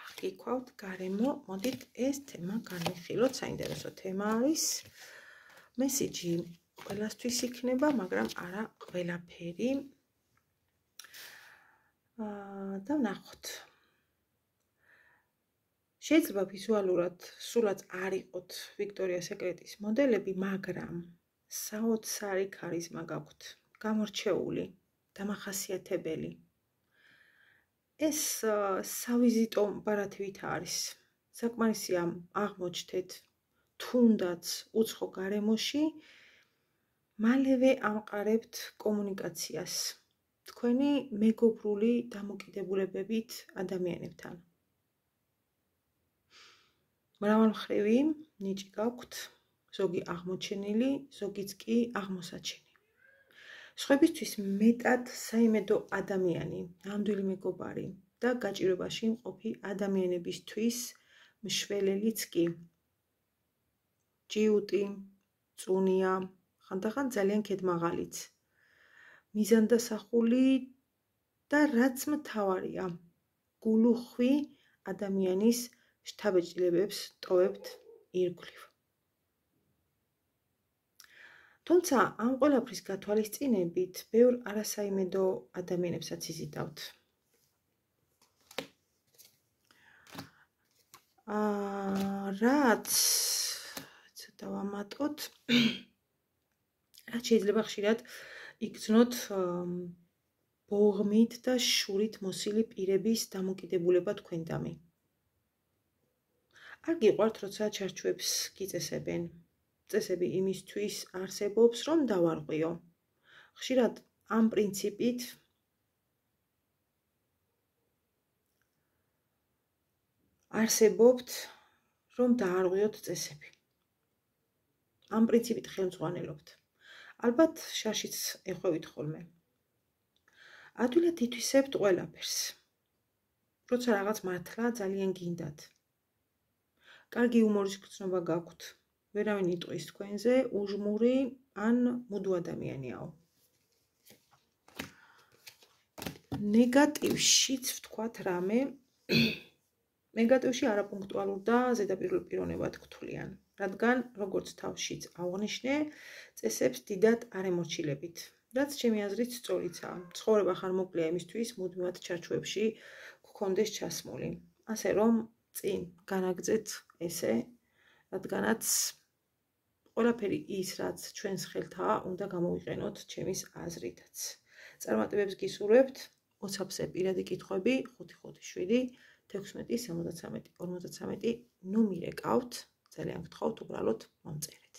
აღიქვავთ გარემო, მოდით ეს თემა განვიხილოთ, საინტერესო თემა არის. მესიჯი ყველასთვის იქნება, მაგრამ არა ყველაფერი. და ვნახოთ. შეიძლება ვიზუალურად სულაც არ იყოთ ვიქტორია სეკრეტის მოდელები, მაგრამ საოცარი ქარიზმა გაქვთ, გამორჩეული, დამახასიათებელი. ეს სავიზიტო ბარათივით არის. საკმარისია აღმოჩნდეთ თუნდაც უცხო გარემოში, მალევე ამყარებთ კომუნიკაციას თქვენი მეგობრული დამოკიდებულებებით ადამიანებთან. მრავალმხრივი ნიჭი გაქვთ, ზოგი აღმოჩენილი, ზოგიც კი აღმოსაჩენი. სხვებისთვის მეტად საიმედო ადამიანი, ნამდვილი მეგობარი და გაჭირვებაში მყოფი ადამიანებისთვის მშველელიც კი. ჭიუტი, წუნია, ხანდახან ძალიან ქედმაღალიც. მიზანდასახული და რაც მთავარია, გულუხვი ადამიანის შთაბეჭდილებებს ტოვებთ ირგვლივ. თუმცა ამ ყველაფრის გათვალისწინებით ბევრ არასაიმედო ადამიანებსაც იზიდავთ. რაც დავამატოთ, რაც შეიძლება ხშირად იგრძნოთ ბოღმით და შურით მოსილი პირების დამოკიდებულება თქვენდამი. არ გიყვართ, როცა ჩარჩოებს გიწესებენ. წესები იმისთვის არსებობს, რომ დავარღვიო. ხშირად ამ პრინციპით არსებობთ, რომ დაარღვიოთ წესები. ამ პრინციპით ხელმძღვანელობთ. ალბათ შაშიც ეხვევით ხოლმე. ადვილად ითვისებთ ყველაფერს. როცა რაღაც მართლა ძალიან გინდათ. კარგი იუმორის გრძნობა გაქვთ. ვერავინ იტყვის თქვენზე, უჟმური ან მუდო ადამიანიაო. ნეგატივშიც ვთქვათ რამე, ნეგატივში არაპუნქტუალურ და ზედაპირულ პიროვნებად გთვლიან, რადგან როგორც თავშიც აღვნიშნე, წესებს დიდად არ ემორჩილებით, რაც ჩემი აზრით სწორიცაა. ცხოვრება ხარ მოკლეა იმისთვის, მუდმივად ჩარჩოებში გქონდეს ჩასმული. ასე რომ წინ განაგრძეთ ესე, რადგანაც ყველაფერი ის, რაც ჩვენს ხელთაა, უნდა გამოვიყენოთ ჩემის აზრითაც. წარმატებებს გისურვებთ, WhatsApp-ზე პირადი კითხვები 557 16 73 53 ნუ მირეკავთ, ძალიან გთხოვთ, უბრალოდ მომწერეთ.